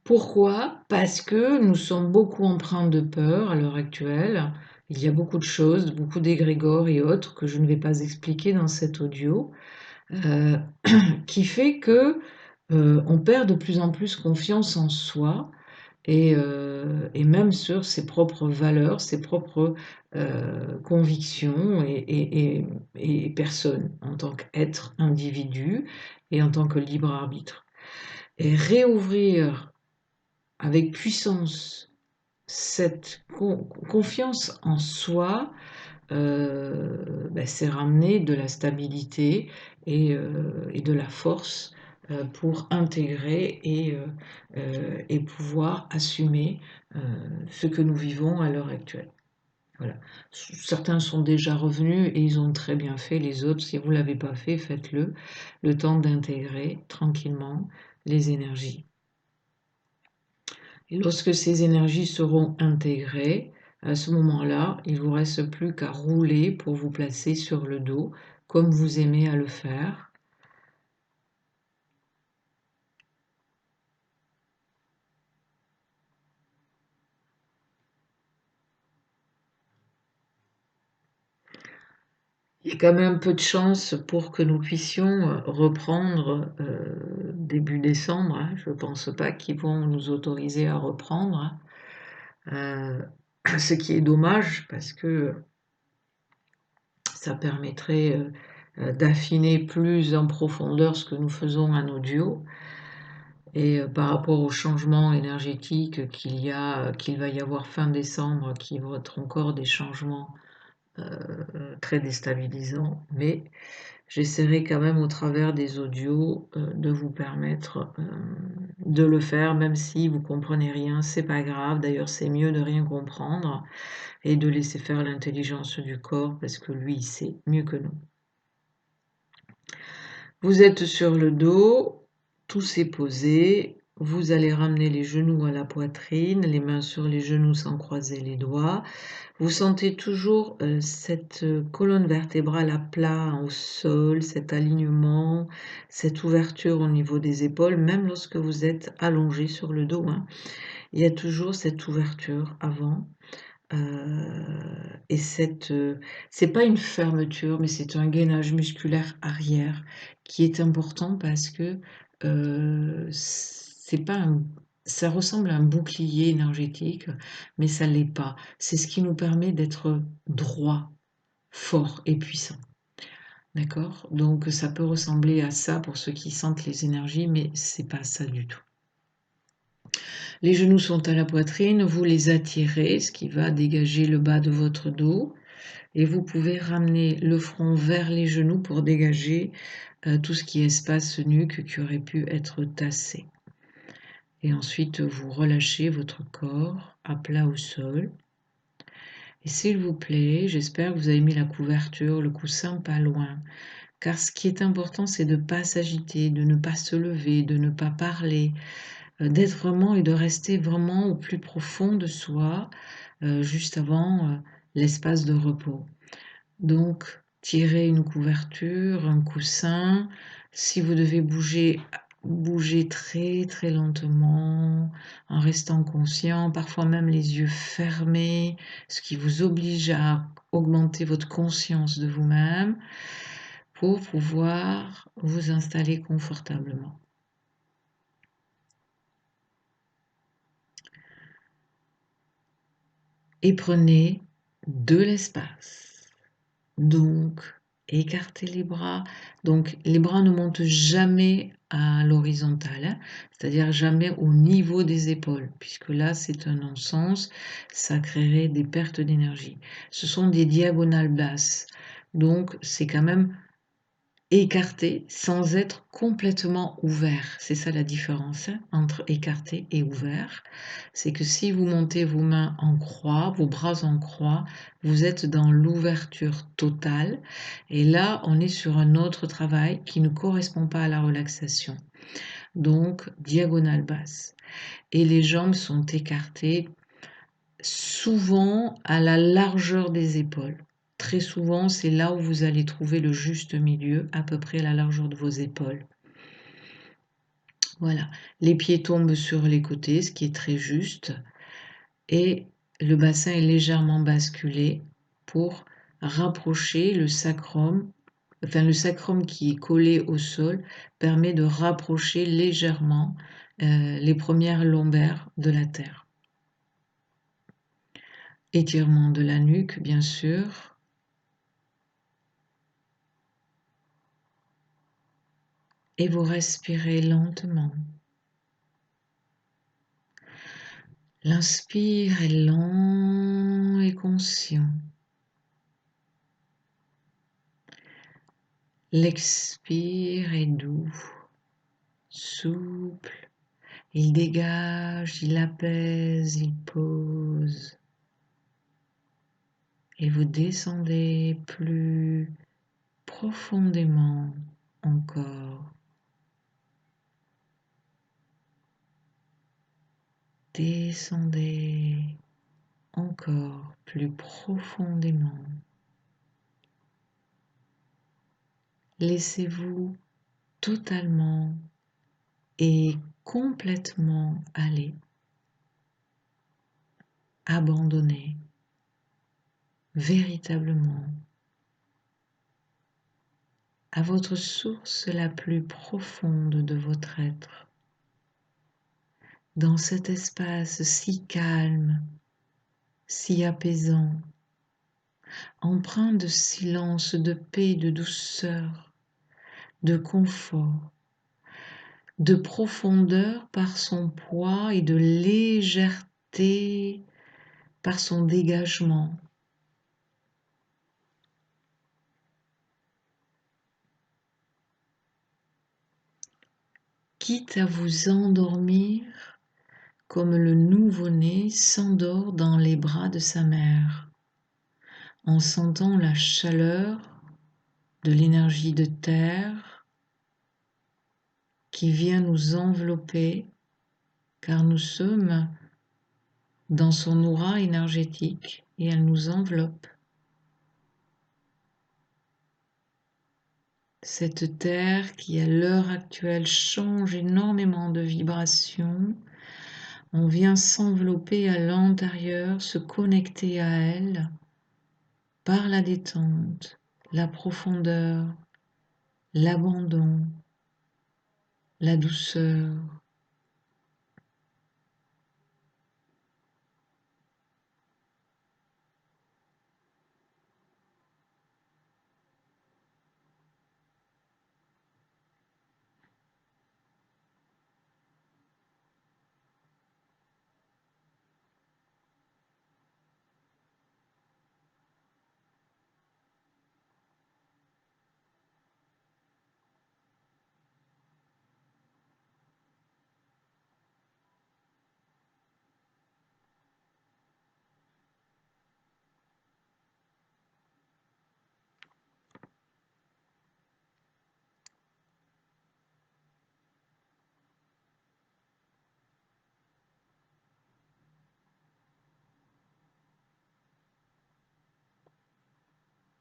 S1: Pourquoi? Parce que nous sommes beaucoup empreints de peur à l'heure actuelle. Il y a beaucoup de choses, beaucoup d'égrégores et autres que je ne vais pas expliquer dans cet audio, qui fait que On perd de plus en plus confiance en soi et même sur ses propres valeurs, ses propres, convictions et personne, en tant qu'être individu et en tant que libre arbitre. Et réouvrir avec puissance cette confiance en soi, c'est ramener de la stabilité et de la force, pour intégrer et pouvoir assumer, ce que nous vivons à l'heure actuelle. Voilà. Certains sont déjà revenus et ils ont très bien fait. Les autres, si vous ne l'avez pas fait, faites-le. Le temps d'intégrer tranquillement les énergies. Et lorsque ces énergies seront intégrées, à ce moment-là, il ne vous reste plus qu'à rouler pour vous placer sur le dos, comme vous aimez à le faire. Il y a quand même un peu de chance pour que nous puissions reprendre début décembre, hein. Je ne pense pas qu'ils vont nous autoriser à reprendre, hein. Ce qui est dommage parce que ça permettrait d'affiner plus en profondeur ce que nous faisons en audio. Et par rapport au changement énergétique qu'il va y avoir fin décembre, qui vont être encore des changements très déstabilisants, mais j'essaierai quand même au travers des audios de vous permettre de le faire, même si vous comprenez rien, c'est pas grave. D'ailleurs, c'est mieux de rien comprendre et de laisser faire l'intelligence du corps parce que lui, il sait mieux que nous. Vous êtes sur le dos, tout s'est posé. Vous allez ramener les genoux à la poitrine, les mains sur les genoux sans croiser les doigts. Vous sentez toujours cette colonne vertébrale à plat au sol, cet alignement, cette ouverture au niveau des épaules, même lorsque vous êtes allongé sur le dos, hein. Il y a toujours cette ouverture avant. Et c'est pas une fermeture, mais c'est un gainage musculaire arrière qui est important parce que c'est pas ça ressemble à un bouclier énergétique, mais ça l'est pas. C'est ce qui nous permet d'être droit, fort et puissant. D'accord? Donc ça peut ressembler à ça pour ceux qui sentent les énergies, mais c'est pas ça du tout. Les genoux sont à la poitrine, vous les attirez, ce qui va dégager le bas de votre dos. Et vous pouvez ramener le front vers les genoux pour dégager tout ce qui est espace nuque qui aurait pu être tassé. Et ensuite, vous relâchez votre corps à plat au sol. Et s'il vous plaît, j'espère que vous avez mis la couverture, le coussin pas loin. Car ce qui est important, c'est de ne pas s'agiter, de ne pas se lever, de ne pas parler, d'être vraiment et de rester vraiment au plus profond de soi, juste avant l'espace de repos. Donc, tirez une couverture, un coussin. Si vous devez bouger, bougez très très lentement, en restant conscient, parfois même les yeux fermés, ce qui vous oblige à augmenter votre conscience de vous-même pour pouvoir vous installer confortablement. Et prenez de l'espace. Donc, écartez les bras. Donc, les bras ne montent jamais à l'horizontale, hein, c'est-à-dire jamais au niveau des épaules, puisque là, c'est un non-sens, ça créerait des pertes d'énergie. Ce sont des diagonales basses. Donc, c'est quand même écarté sans être complètement ouvert. C'est ça la différence entre écarté et ouvert. C'est que si vous montez vos mains en croix, vos bras en croix, vous êtes dans l'ouverture totale. Et là, on est sur un autre travail qui ne correspond pas à la relaxation. Donc, diagonale basse. Et les jambes sont écartées souvent à la largeur des épaules. Très souvent, c'est là où vous allez trouver le juste milieu, à peu près la largeur de vos épaules. Voilà, les pieds tombent sur les côtés, ce qui est très juste, et le bassin est légèrement basculé pour rapprocher le sacrum enfin le sacrum qui est collé au sol permet de rapprocher légèrement les premières lombaires de la terre. Étirement de la nuque, bien sûr. Et vous respirez lentement. L'inspire est lent et conscient. L'expire est doux, souple. Il dégage, il apaise, il pose. Et vous descendez plus profondément encore. Descendez encore plus profondément. Laissez-vous totalement et complètement aller, abandonner véritablement à votre source la plus profonde de votre être, dans cet espace si calme, si apaisant, empreint de silence, de paix, de douceur, de confort, de profondeur par son poids et de légèreté par son dégagement. Quitte à vous endormir comme le nouveau-né s'endort dans les bras de sa mère, en sentant la chaleur de l'énergie de terre qui vient nous envelopper, car nous sommes dans son aura énergétique et elle nous enveloppe. Cette terre qui à l'heure actuelle change énormément de vibrations, on vient s'envelopper à l'intérieur, se connecter à elle par la détente, la profondeur, l'abandon, la douceur.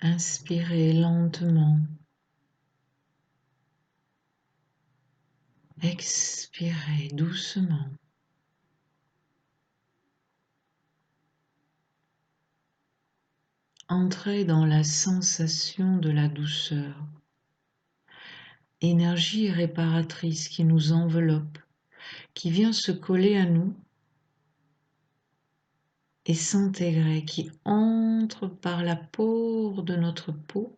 S1: Inspirez lentement. Expirez doucement. Entrez dans la sensation de la douceur, énergie réparatrice qui nous enveloppe, qui vient se coller à nous et s'intégrer, qui entre par la pore de notre peau,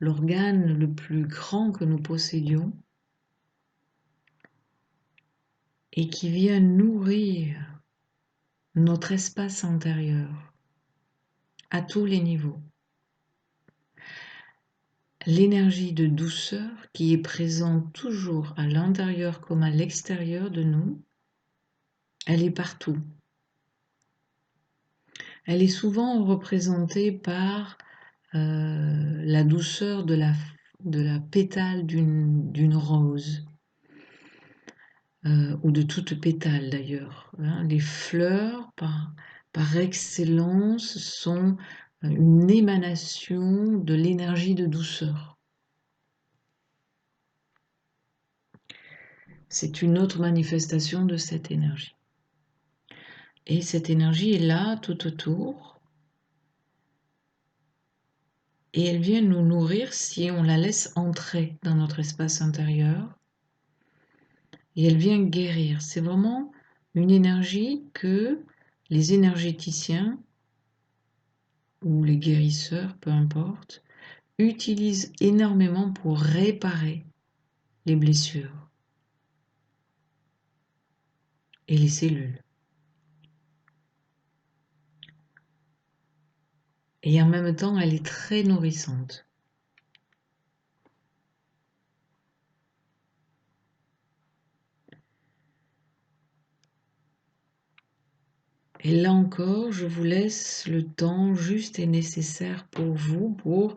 S1: l'organe le plus grand que nous possédions, et qui vient nourrir notre espace intérieur à tous les niveaux. L'énergie de douceur qui est présente toujours à l'intérieur comme à l'extérieur de nous, elle est partout. Elle est souvent représentée par la douceur de la pétale d'une rose, ou de toute pétale d'ailleurs. Les fleurs, par excellence, sont une émanation de l'énergie de douceur. C'est une autre manifestation de cette énergie. Et cette énergie est là tout autour. et elle vient nous nourrir si on la laisse entrer dans notre espace intérieur, et elle vient guérir. C'est vraiment une énergie que les énergéticiens ou les guérisseurs, peu importe, utilisent énormément pour réparer les blessures et les cellules. Et en même temps, elle est très nourrissante. Et là encore, je vous laisse le temps juste et nécessaire pour vous, pour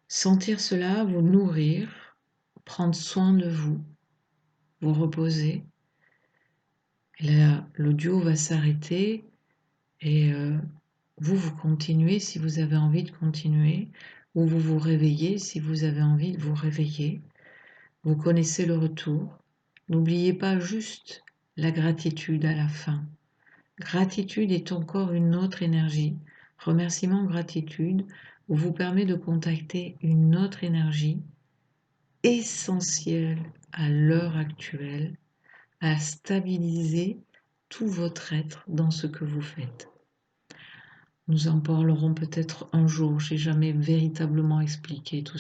S1: sentir cela, vous nourrir, prendre soin de vous, vous reposer. Et là, l'audio va s'arrêter et vous continuez si vous avez envie de continuer, ou vous vous réveillez si vous avez envie de vous réveiller. Vous connaissez le retour. N'oubliez pas juste la gratitude à la fin. Gratitude est encore une autre énergie. Remerciement, gratitude vous permet de contacter une autre énergie essentielle à l'heure actuelle, à stabiliser tout votre être dans ce que vous faites. Nous en parlerons peut-être un jour, j'ai jamais véritablement expliqué tout